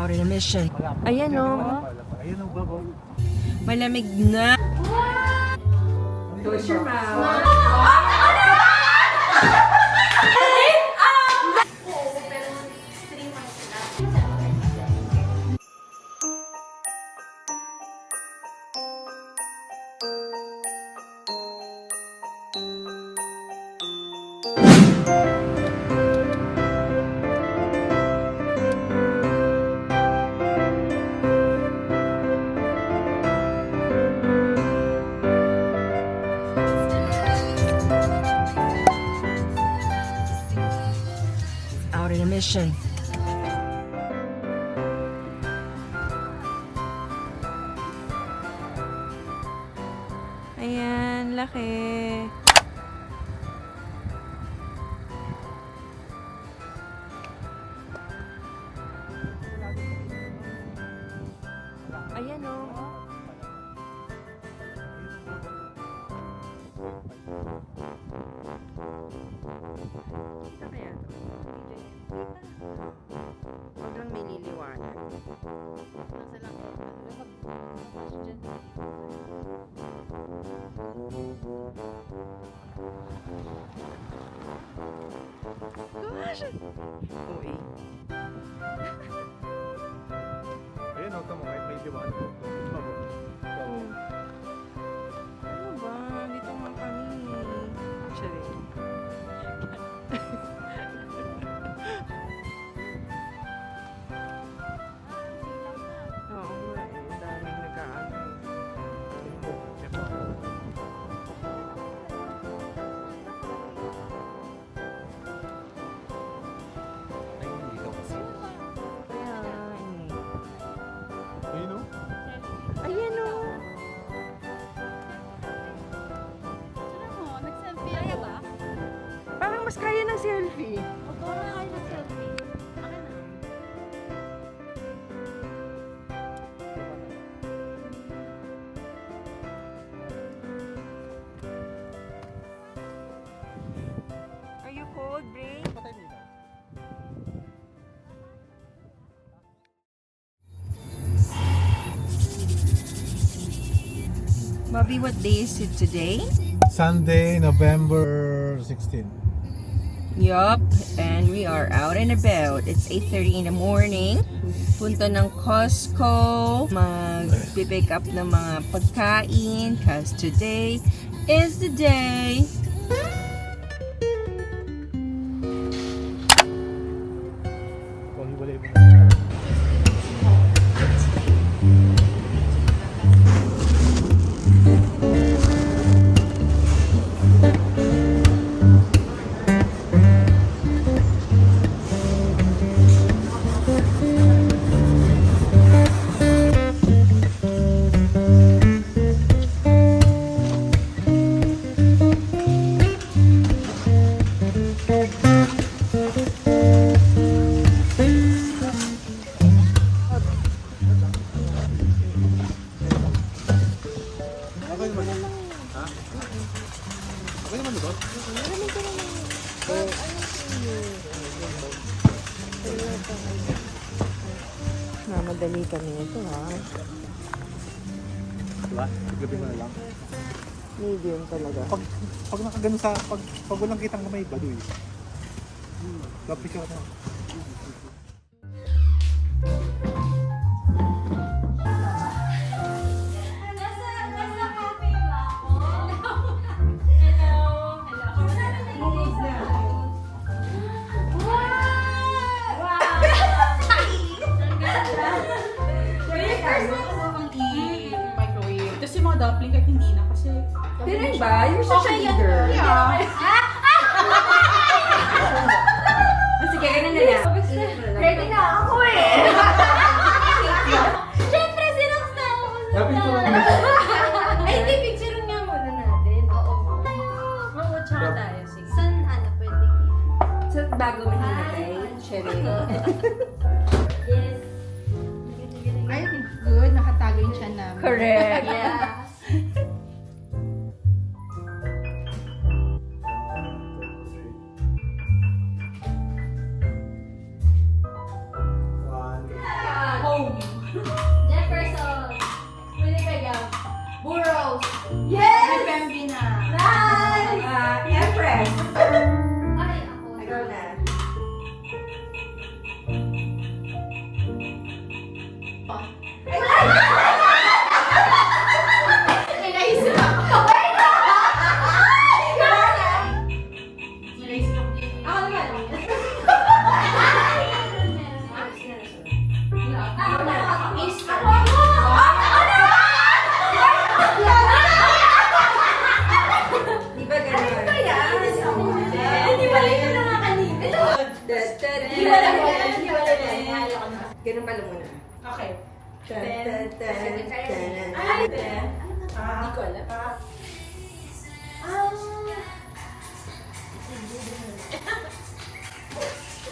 out in a mission. Ayan o. Ayan o, babo. Malamig na. Close your mouth. Out in a mission. Ayan, laki. Ayan o. Kita kaya ito? Huwag lang may liliwanag. Gosh! Uy. Ayan o, tamo. Kahit may liwanag. Babo. Ano ba? Dito nga kami. Actually. Oo nga eh. Daming nagkaano. Ay, hindi ka kasi. Kaya nga eh. Ayun o. Ayan o. Nag-selfie kaya ba? Parang mas kaya ng selfie. O parang kaya nag-selfie. Akin na. Are you cold, Bray? Patay nila. Bobby, what day is it today? Sunday, November 16. Yup, and we are out and about. It's 8:30 in the morning. Punta ng Costco, mag-pick up ng mga pagkain, cause today is the day. Kung hiwalay mo na. Okay naman. Ha? Okay naman ito? Mamadali kami nito, ha? Diba? Gabi mo na lang. Medium talaga. Pag nakagano sa, pag walang kitang kamay, baduy. Kapicture na. Nasa cafe ba ako? Hello. Wow! i-microwave. Tapos yung mga dumpling kahit hindi na kasi... Diray ba? You're such a leader. Yeah. Sige, ganun na lang. Ready na ako eh! Siyempre, sinaks na ako. Ay, hindi, picture nga muna natin. Oo. Oo, tsaka tayo. Sige. Saan, pwede? So, bago mahinatay, cherry. Yes. I think good. Nakatago yung tiyan namin. Correct. Yeah. Yes! May Pembe na. Empress. Ay, ako. Ikaw na. May naisip ako. May naisip ako din. Ako naman. Di ba ganun? Hindi ba yun na nga kanina? Di ba ganun pala muna. Okay. Hindi ko alam.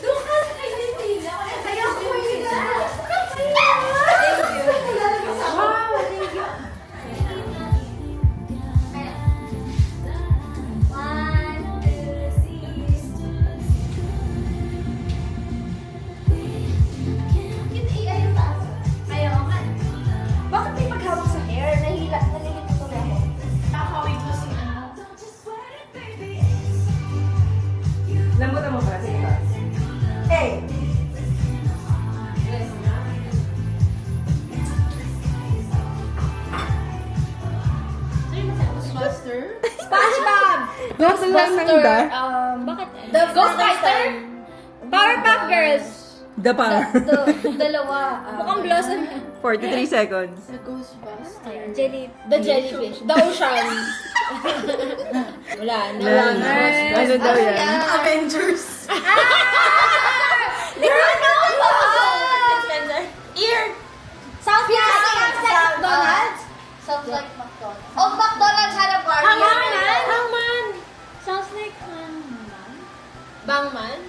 Doon ka sa kay Nila. Kaya ko Nila. Wow, thank you. One, two, three. Ayaw ka. Bakit may paghawak sa hair? Nalilito tuloy ako. Nakakawin ko si Lambutan mo ba? Sige ba? Hey! Buster. SpongeBob! Ghostbuster? Bakit? The Ghostbuster? Powerpuff Girls! The power. Dalawa. Mukhang Blossom. 43 seconds. The Ghostbuster. The jellyfish. The ocean. Wala na. Ano daw yan? Avengers. Ear! Sounds like McDonald's? Sounds like McDonald's. Oh, McDonald's had a party. Hangman! Sounds like Hangman. Bangman?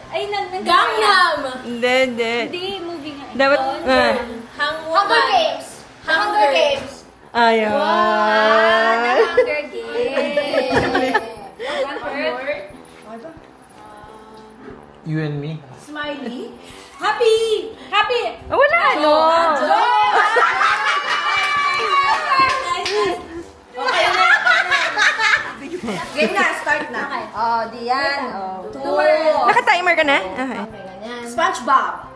Ay, Gangnam! Hindi. Movie nga. Dapat, Hunger Games! Hunger Games! Ayaw. Hunger Games! You and me. Smiley. Happy! Happy! Wala, no? Game na, start na. Oh, diyan. Oh. Naka-timer ka na? Okay. SpongeBob.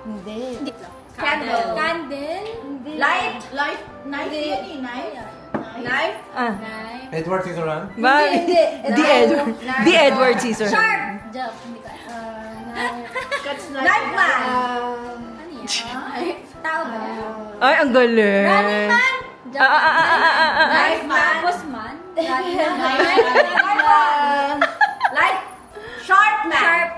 Candle. Candle? Light. Knife yan eh. Knife. Ah. Edward Scissorhands. The Edward Caesar. Sharp! Job. Hindi ka. Knife man. Ano yan? Tao ba? Ay, ang galing. Running Man! Knife man. Tapos man? Light. Sharp man. Sharp.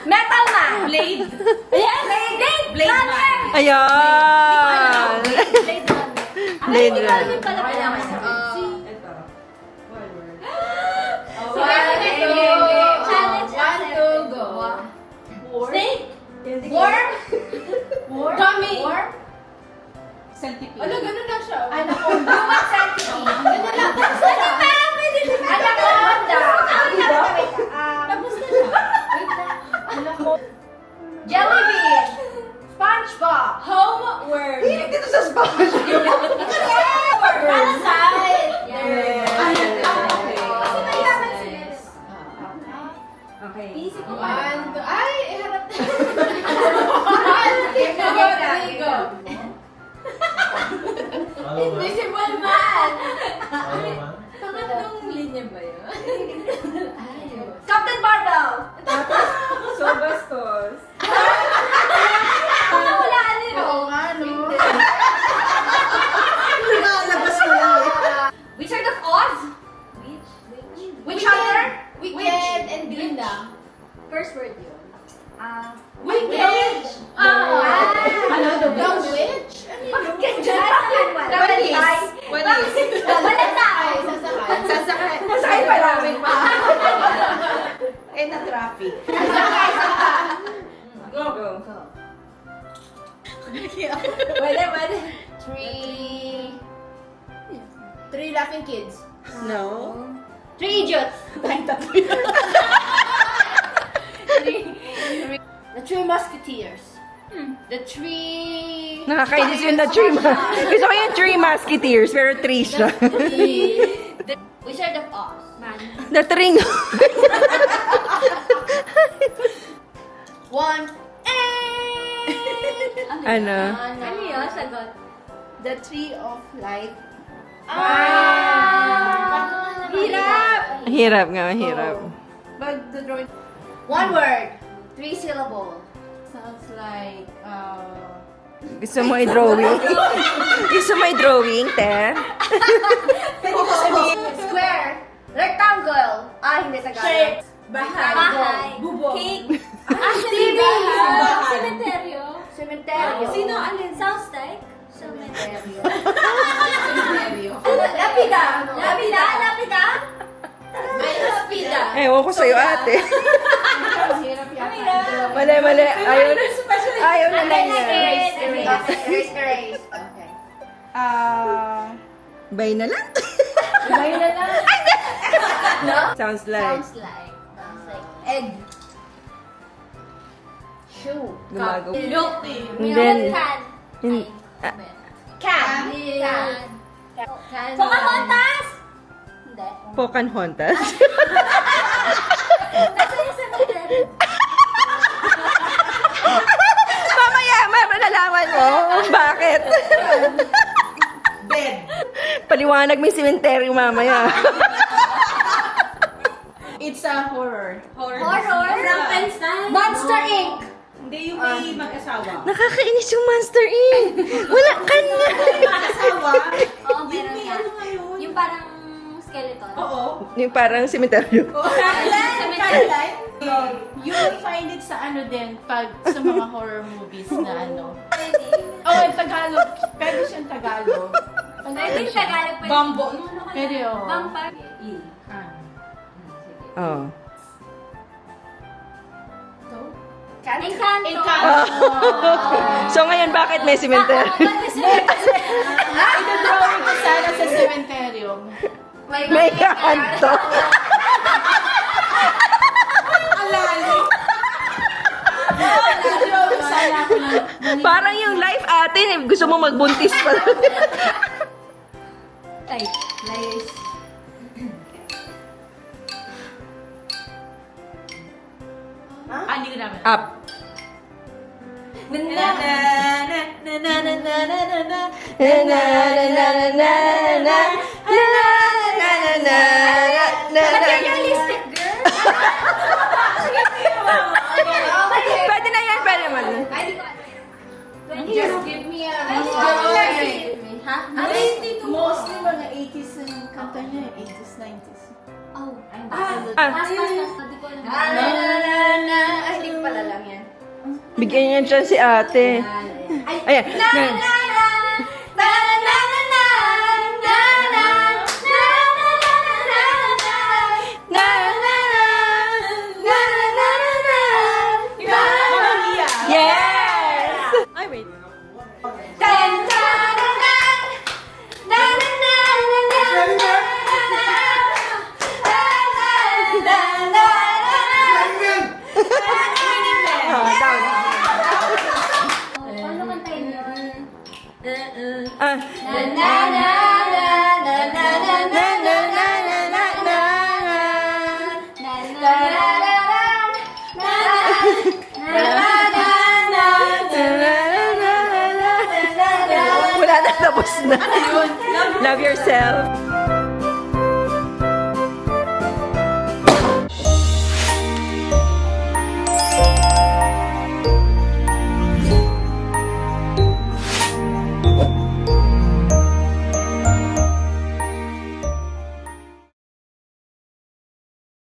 Metal man. Blade. Yes! Blade Runner! Ayan. Blade Runner. Blade Ay, Runner. hindi pala pala. Challenge accepted. Go. Snake? Worm. Dummy. Worm. Centipede. Ano, ganun lang siya. Anaconda. Human centipede. Ganun lang. Tapos na siya. Pwede din. Anaconda. Tapos na siya. Wait lang. Jellyfish. SpongeBob. Homeworm. Hilig dito sa sponge. Parasite. Kasi mayaman sila. Okay. Easy ko. One, two, ay, harap na. Go. Ano man? Invisible man. Ano man? Pangatlong linya ba yun? Captain Barbell. So, bastos. Nahulaan nila. Oo nga, no? Lumalabas mo lang eh. Wizard of Oz. Witch Hunter. Wicked and Glinda. First word yun. Wicked. Ano? The Witch? Bakit dyan? Walis. Balatay. Sasakay. Sasakay pa namin pa. Eh, na traffic. Go. Pwede. Three laughing kids. No. 3 idiots. The Three Musketeers. The three... Nakakainis yun na three Gusto ko yung three musketeers, pero three siya. Wizard of Oz. Man. The ring. One. Ano? Ano yun? Sagot. The Tree of Life. Hirap! Hirap nga, hirap. But the drawing One word. 3 syllable. sounds like, Gusto mo i-drawing? Gusto mo i-drawing, Ter? Square. Rectangle. Hindi Tagalog. Bahay. Bubong. Cake. TV. Cementerio. Cementerio. Sino alin? Sounds like cementerio. Cemetery. Lapida. Lapida. Lapida. Lapida. Ewan ko sa'yo, ate. Hirap yata. Mali, mali. Ayaw na. Ayaw na lang niya. Erase. Okay. Bay na lang. Bayo na lang. No? Sounds like. Sounds like egg. Shoe. Gumagawa. Milk. And then, Can. in- Can. Can. Pocahontas? Hindi. Pocahontas. Nasaan yung cemetery? Mamaya, malalaman mo. Bakit? Bed. Paliwanag may cemetery mamaya. It's a horror. Horror. Frankenstein. Monster Inc. Hindi yung may mag-asawa. Nakakainis yung Monster Inc. Wala ka na. Mag-asawa? Oo, meron May yan. ano ngayon? Yung parang skeleton. Oo. Yung parang cemetery. Cemetery. You will find it sa ano din, pag sa mga horror movies na ano. Oh, in Tagalog. Pwede siyang Tagalog. Pwede yung Tagalog. Pwede. Bambo. Pwede, oh. Vampire. Oh. Encanto. So ngayon, bakit may cemetery? Ito-drawing ko sana sa cementerium. May kanto. Ito-drawing sana ako ng Parang yung life atin, eh, gusto mo magbuntis pa. Ay, layers. Hindi ko namin. Up. Materialistic girl. Pwede na yan, pwede naman. Just give me a... Ha? Mostly mga 80s ang kanta niya, 80s, 90s. Oh. Ah, Hindi ko alam. Hindi ko pala lang yan. bigyan niya dyan si ate. Ayan. Yes! Ay, wait. Oh, down. Paano kantayin yun? Ah. Na na na na na na na na na na na na na Wala na, tapos na. Love yourself.